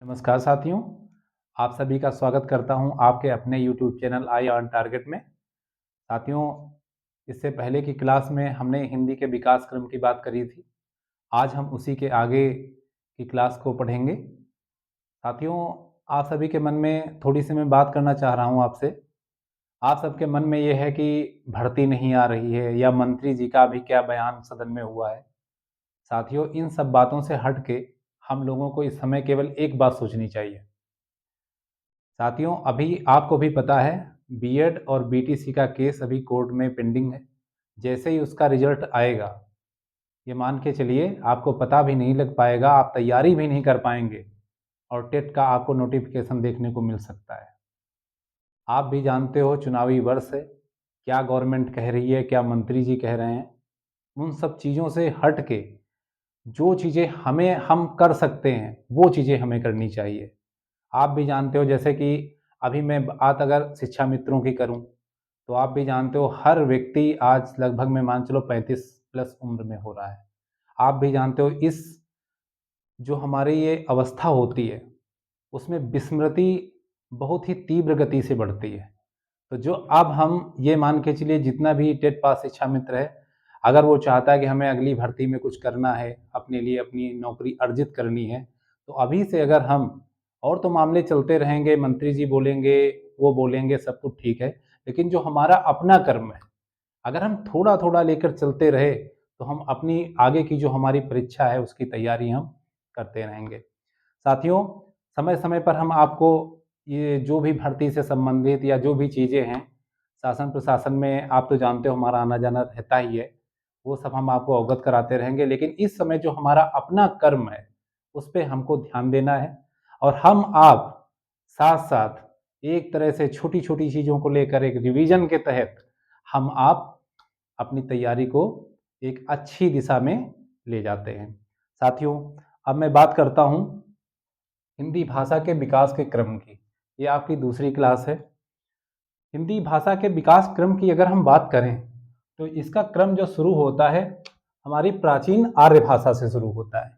नमस्कार साथियों, आप सभी का स्वागत करता हूं आपके अपने YouTube channel I on target में। साथियों, इससे पहले की क्लास में हमने हिंदी के विकास क्रम की बात करी थी। आज हम उसी के आगे की क्लास को पढ़ेंगे। साथियों, आप सभी के मन में थोड़ी सी मैं बात करना चाह रहा हूं आपसे। आप सबके मन में ये है कि भर्ती नहीं आ रही है या मंत्री जी का अभी क्या बयान सदन में हुआ है। साथियों, इन सब बातों से हट के हम लोगों को इस समय केवल एक बात सोचनी चाहिए। साथियों, अभी आपको भी पता है बीएड और बीटीसी का केस अभी कोर्ट में पेंडिंग है। जैसे ही उसका रिजल्ट आएगा, ये मान के चलिए आपको पता भी नहीं लग पाएगा, आप तैयारी भी नहीं कर पाएंगे और टेट का आपको नोटिफिकेशन देखने को मिल सकता है। आप भी जानते हो चुनावी वर्ष है, क्या गवर्नमेंट कह रही है, क्या मंत्री जी कह रहे हैं। उन सब चीज़ों से हट के जो चीज़ें हम कर सकते हैं वो चीज़ें हमें करनी चाहिए। आप भी जानते हो, जैसे कि अभी मैं बात अगर शिक्षा मित्रों की करूं तो आप भी जानते हो हर व्यक्ति आज लगभग मैं मान चलो 35 प्लस उम्र में हो रहा है। आप भी जानते हो इस जो हमारी ये अवस्था होती है उसमें विस्मृति बहुत ही तीव्र गति से बढ़ती है। तो जो अब हम ये मान के चलिए जितना भी टेट पास शिक्षा मित्र है, अगर वो चाहता है कि हमें अगली भर्ती में कुछ करना है, अपने लिए अपनी नौकरी अर्जित करनी है, तो अभी से अगर हम और तो मामले चलते रहेंगे, मंत्री जी बोलेंगे, वो बोलेंगे, सब कुछ ठीक है, लेकिन जो हमारा अपना कर्म है अगर हम थोड़ा थोड़ा लेकर चलते रहे तो हम अपनी आगे की जो हमारी परीक्षा है उसकी तैयारी हम करते रहेंगे। साथियों, समय समय पर हम आपको ये जो भी भर्ती से संबंधित या जो भी चीज़ें हैं शासन प्रशासन में, आप तो जानते हो हमारा आना जाना रहता ही है, वो सब हम आपको अवगत कराते रहेंगे। लेकिन इस समय जो हमारा अपना कर्म है उस पर हमको ध्यान देना है और हम आप साथ साथ एक तरह से छोटी छोटी चीज़ों को लेकर एक रिवीजन के तहत हम आप अपनी तैयारी को एक अच्छी दिशा में ले जाते हैं। साथियों, अब मैं बात करता हूँ हिंदी भाषा के विकास के क्रम की। ये आपकी दूसरी क्लास है। हिंदी भाषा के विकास क्रम की अगर हम बात करें तो इसका क्रम जो शुरू होता है हमारी प्राचीन आर्य भाषा से शुरू होता है।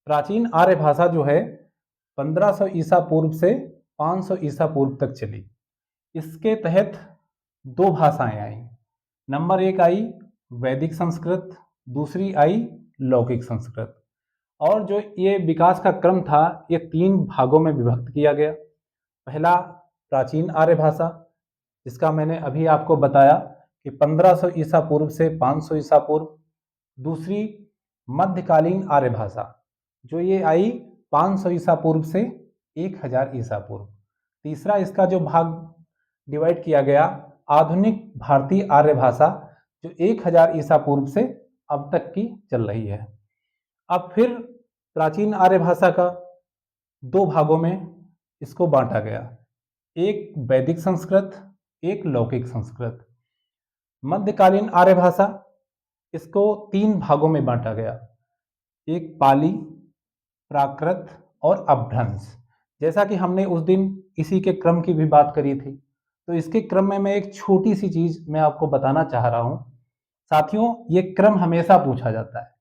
प्राचीन आर्य भाषा जो है 1500 ईसा पूर्व से 500 ईसा पूर्व तक चली। इसके तहत दो भाषाएं आई। नंबर एक आई वैदिक संस्कृत, दूसरी आई लौकिक संस्कृत। और जो ये विकास का क्रम था ये तीन भागों में विभक्त किया गया। पहला प्राचीन आर्य भाषा, जिसका मैंने अभी आपको बताया कि 1500 ईसा पूर्व से 500 ईसा पूर्व। दूसरी मध्यकालीन आर्य भाषा, जो ये आई 500 ईसा पूर्व से 1000 ईसा पूर्व। तीसरा इसका जो भाग डिवाइड किया गया आधुनिक भारतीय आर्य भाषा, जो 1000 ईसा पूर्व से अब तक की चल रही है। अब फिर प्राचीन आर्य भाषा का दो भागों में इसको बांटा गया, एक वैदिक संस्कृत, एक लौकिक संस्कृत। मध्यकालीन आर्य भाषा, इसको तीन भागों में बांटा गया, एक पाली, प्राकृत और अपभ्रंश। जैसा कि हमने उस दिन इसी के क्रम की भी बात करी थी, तो इसके क्रम में मैं एक छोटी सी चीज मैं आपको बताना चाह रहा हूं। साथियों, ये क्रम हमेशा पूछा जाता है,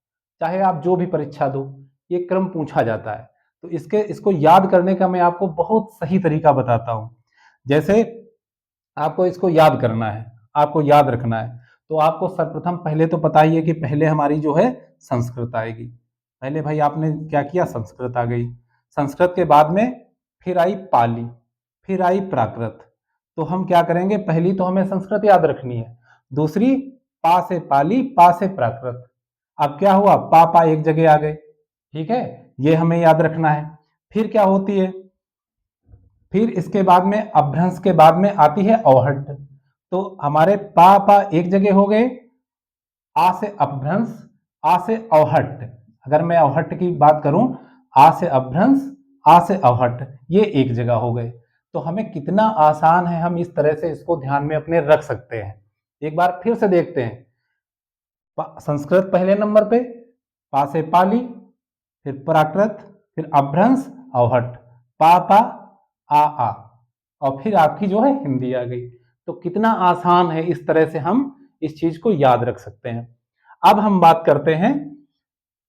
चाहे आप जो भी परीक्षा दो ये क्रम पूछा जाता है। तो इसको याद करने का मैं आपको बहुत सही तरीका बताता हूं। जैसे आपको इसको याद करना है, आपको याद रखना है, तो आपको सर्वप्रथम पहले तो पता ही है कि पहले हमारी जो है संस्कृत आएगी। पहले भाई आपने क्या किया, संस्कृत आ गई। संस्कृत के बाद में फिर आई पाली, फिर आई प्राकृत। तो हम क्या करेंगे, पहली तो हमें संस्कृत याद रखनी है, दूसरी पा से पाली, पा से प्राकृत। अब क्या हुआ, पा पा एक जगह आ गए, ठीक है, ये हमें याद रखना है। फिर क्या होती है, फिर इसके बाद में अपभ्रंश के बाद में आती है अवहट्ट। तो हमारे पा पा एक जगह हो गए, आ से अपभ्रंश, आ से अवहट्ट। अगर मैं अवहट्ट की बात करूं, आ से अपभ्रंश, आ से अवहट्ट, ये एक जगह हो गए। तो हमें कितना आसान है, हम इस तरह से इसको ध्यान में अपने रख सकते हैं। एक बार फिर से देखते हैं, संस्कृत पहले नंबर पे, पा से पाली, फिर प्राकृत, फिर अपभ्रंश, अवहट्ट, पा पा आ, और फिर आपकी जो है हिंदी आ गई। तो कितना आसान है, इस तरह से हम इस चीज को याद रख सकते हैं। अब हम बात करते हैं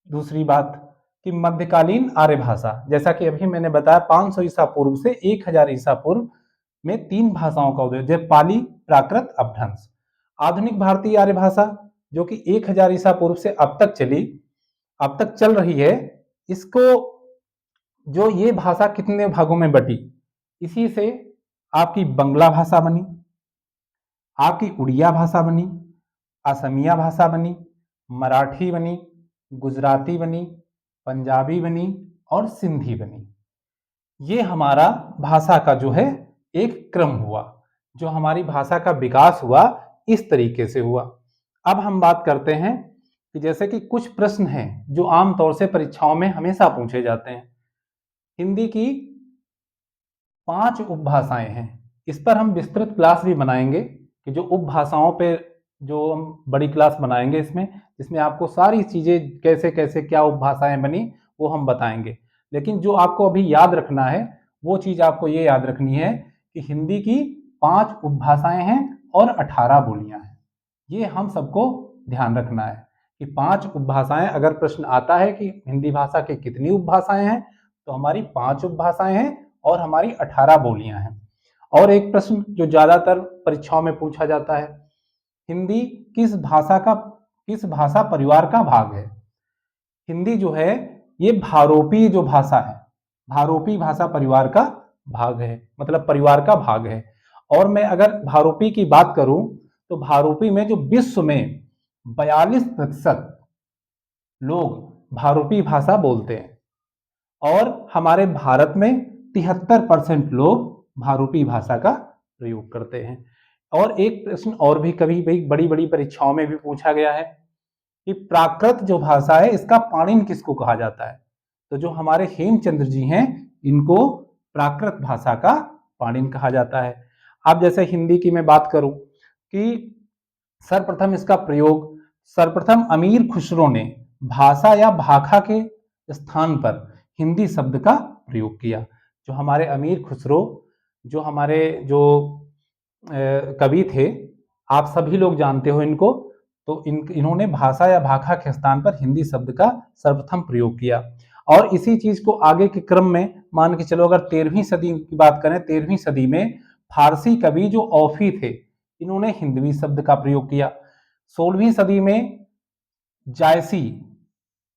दूसरी बात, कि मध्यकालीन आर्य भाषा, जैसा कि अभी मैंने बताया 500 ईसा पूर्व से 1000 ईसा पूर्व में 3 भाषाओं का उदय, जैसे पाली, प्राकृत, अपभ्रंश। आधुनिक भारतीय आर्य भाषा जो कि 1000 ईसा पूर्व से अब तक चल रही है, इसको जो ये भाषा कितने भागों में बटी, इसी से आपकी बंगला भाषा बनी, आपकी उड़िया भाषा बनी, असमिया भाषा बनी, मराठी बनी, गुजराती बनी, पंजाबी बनी और सिंधी बनी। ये हमारा भाषा का जो है एक क्रम हुआ, जो हमारी भाषा का विकास हुआ इस तरीके से हुआ। अब हम बात करते हैं कि जैसे कि कुछ प्रश्न हैं जो आमतौर से परीक्षाओं में हमेशा पूछे जाते हैं। हिंदी की 5 उपभाषाएं हैं, इस पर हम विस्तृत क्लास भी बनाएंगे कि जो उपभाषाओं पे जो हम बड़ी क्लास बनाएंगे इसमें, जिसमें आपको सारी चीजें कैसे कैसे क्या उपभाषाएं बनी वो हम बताएंगे। लेकिन जो आपको अभी याद रखना है वो चीज आपको ये याद रखनी है कि हिंदी की 5 उपभाषाएं हैं और 18 बोलियां हैं। ये हम सबको ध्यान रखना है कि 5 उपभाषाएं, अगर प्रश्न आता है कि हिंदी भाषा की कितनी उपभाषाएं हैं, तो हमारी 5 उपभाषाएं हैं और हमारी 18 बोलियां हैं। और एक प्रश्न जो ज्यादातर परीक्षाओं में पूछा जाता है, हिंदी किस भाषा परिवार का भाग है? हिंदी जो है ये भारोपी जो भाषा है, भारोपी भाषा परिवार का भाग है, मतलब परिवार का भाग है। और मैं अगर भारोपी की बात करूं तो भारोपी में जो विश्व में 42% लोग भारोपी भाषा बोलते हैं और हमारे भारत में 73% लोग भारोपी भाषा का प्रयोग करते हैं। और एक प्रश्न और भी कभी बड़ी बड़ी परीक्षाओं में भी पूछा गया है कि प्राकृत जो भाषा है इसका पाणिन किसको कहा जाता है? तो जो हमारे हेमचंद्र जी हैं इनको प्राकृत भाषा का पाणिन कहा जाता है। अब जैसे हिंदी की मैं बात करूं कि सर्वप्रथम अमीर खुसरो ने भाषा या भाखा के स्थान पर हिंदी शब्द का प्रयोग किया। जो हमारे अमीर खुसरो, जो हमारे जो कवि थे, आप सभी लोग जानते हो इनको, तो इन्होंने भाषा या भाखा के स्थान पर हिंदी शब्द का सर्वप्रथम प्रयोग किया। और इसी चीज को आगे के क्रम में मान के चलो, अगर 13वीं सदी की बात करें, 13वीं सदी में फारसी कवि जो औफी थे, इन्होंने हिंदवी शब्द का प्रयोग किया। 16वीं सदी में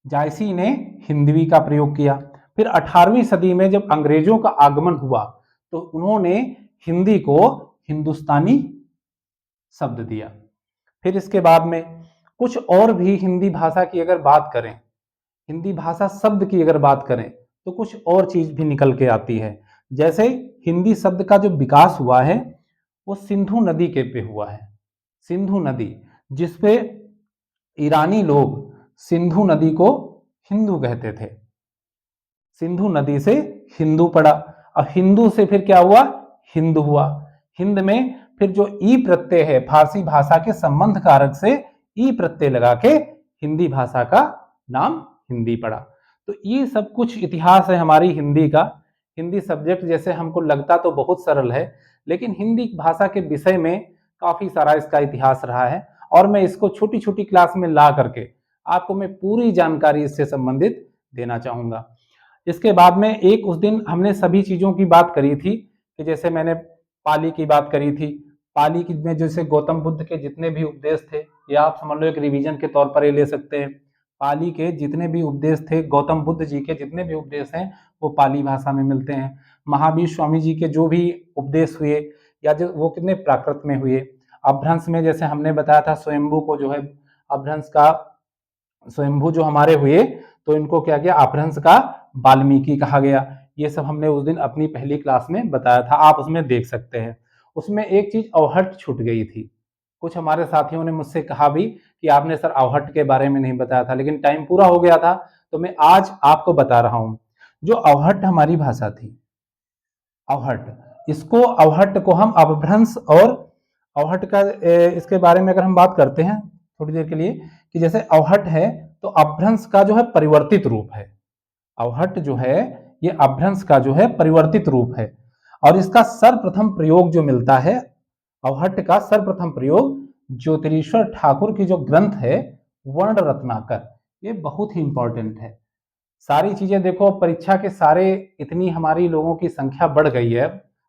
जायसी ने हिंदवी का प्रयोग किया। फिर 18वीं सदी में जब अंग्रेजों का आगमन हुआ तो उन्होंने हिंदी को हिंदुस्तानी शब्द दिया। फिर इसके बाद में कुछ और भी हिंदी भाषा की अगर बात करें, हिंदी भाषा शब्द की अगर बात करें तो कुछ और चीज भी निकल के आती है। जैसे हिंदी शब्द का जो विकास हुआ है वो सिंधु नदी के पे हुआ है। सिंधु नदी, जिसपे ईरानी लोग सिंधु नदी को हिंदू कहते थे। सिंधु नदी से हिंदू पड़ा, और हिंदू से फिर क्या हुआ? हिंद हुआ। हिंद में फिर जो ई प्रत्यय है, फारसी भाषा के संबंध कारक से ई प्रत्यय लगा के हिंदी भाषा का नाम हिंदी पड़ा। तो ये सब कुछ इतिहास है हमारी हिंदी का। हिंदी सब्जेक्ट जैसे हमको लगता तो बहुत सरल है, लेकिन हिंदी भाषा के विषय में काफी सारा इसका इतिहास रहा है, और मैं इसको छोटी छोटी क्लास में ला करके आपको मैं पूरी जानकारी इससे संबंधित देना चाहूंगा। इसके बाद में एक उस दिन हमने सभी चीजों की बात करी थी कि जैसे मैंने पाली की बात करी थी। पाली में जैसे गौतम बुद्ध के जितने भी उपदेश थे, या आप समझ लो एक रिवीजन के तौर पर ये ले सकते हैं, पाली के जितने भी उपदेश थे, गौतम बुद्ध जी के जितने भी उपदेश हैं वो पाली भाषा में मिलते हैं। महावीर स्वामी जी के जो भी उपदेश हुए या जो वो कितने प्राकृत में हुए। अपभ्रंश में जैसे हमने बताया था स्वयंभू को जो है अपभ्रंश का, स्वयंभू जो हमारे हुए तो इनको क्या किया, अपभ्रंश का वाल्मीकि कहा गया। ये सब हमने उस दिन अपनी पहली क्लास में बताया था, आप उसमें देख सकते हैं। उसमें एक चीज अवहट छूट गई थी। कुछ हमारे साथियों ने मुझसे कहा भी कि आपने सर अवहट के बारे में नहीं बताया था, लेकिन टाइम पूरा हो गया था तो मैं आज आपको बता रहा हूं। जो अवहट हमारी भाषा थी, अवहट को हम अपभ्रंश और अवहट का इसके बारे में अगर हम बात करते हैं थोड़ी देर के लिए, कि जैसे अवहट है तो अपभ्रंश का जो है परिवर्तित रूप है। अवहट जो है ये अपभ्रंश का जो है परिवर्तित रूप है, और इसका सर्वप्रथम प्रयोग जो मिलता है, अवहट का सर्वप्रथम प्रयोग ज्योतिरीश्वर ठाकुर की जो ग्रंथ है वर्ण रत्नाकर, ये बहुत ही इंपॉर्टेंट है। सारी चीज़ें देखो, परीक्षा के सारे इतनी हमारी लोगों की संख्या बढ़ गई है,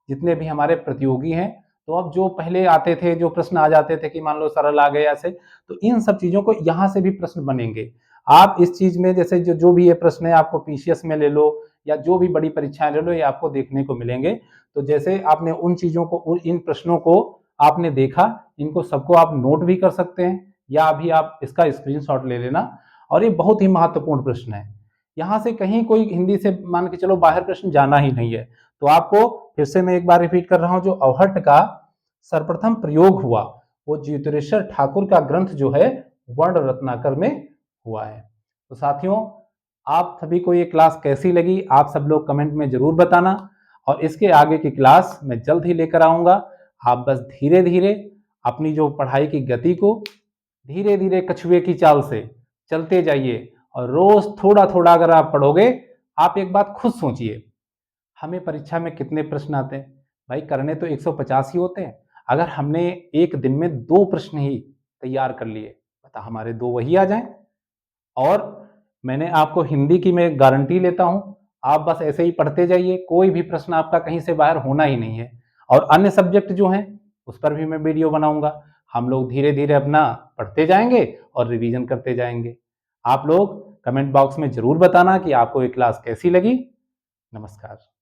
जितने भी हमारे प्रतियोगी हैं, तो अब जो पहले आते थे, जो प्रश्न आ जाते थे कि मान लो सरल आ गए ऐसे, तो इन सब चीज़ों को यहाँ से भी प्रश्न बनेंगे। आप इस चीज़ में जैसे जो भी ये प्रश्न है, आपको पीसीएस में ले लो या जो भी बड़ी परीक्षाएं ले लो, ये आपको देखने को मिलेंगे। तो जैसे आपने उन चीज़ों को, इन प्रश्नों को आपने देखा, इनको सबको आप नोट भी कर सकते हैं या अभी आप इसका स्क्रीनशॉट ले लेना। और ये बहुत ही महत्वपूर्ण प्रश्न है। यहाँ से कहीं कोई हिंदी से मान के चलो बाहर प्रश्न जाना ही नहीं है। तो आपको फिर से मैं एक बार रिपीट कर रहा हूं, जो अवहट्ट का सर्वप्रथम प्रयोग हुआ वो ज्योतिरेश्वर ठाकुर का ग्रंथ जो है वर्ण रत्नाकर में हुआ है। तो साथियों, आप सभी को ये क्लास कैसी लगी आप सब लोग कमेंट में जरूर बताना, और इसके आगे की क्लास मैं जल्द ही लेकर आऊंगा। आप बस धीरे धीरे अपनी जो पढ़ाई की गति को धीरे धीरे कछुए की चाल से चलते जाइए, और रोज थोड़ा थोड़ा अगर आप पढ़ोगे, आप एक बात खुद सोचिए, हमें परीक्षा में कितने प्रश्न आते हैं भाई? करने तो 150 ही होते हैं। अगर हमने एक दिन में 2 प्रश्न ही तैयार कर लिए, बता हमारे 2 वही आ जाएं। और मैंने आपको हिंदी की मैं गारंटी लेता हूं, आप बस ऐसे ही पढ़ते जाइए, कोई भी प्रश्न आपका कहीं से बाहर होना ही नहीं है। और अन्य सब्जेक्ट जो हैं उस पर भी मैं वीडियो बनाऊंगा। हम लोग धीरे धीरे अपना पढ़ते जाएंगे और रिवीजन करते जाएंगे। आप लोग कमेंट बॉक्स में जरूर बताना कि आपको ये क्लास कैसी लगी। नमस्कार।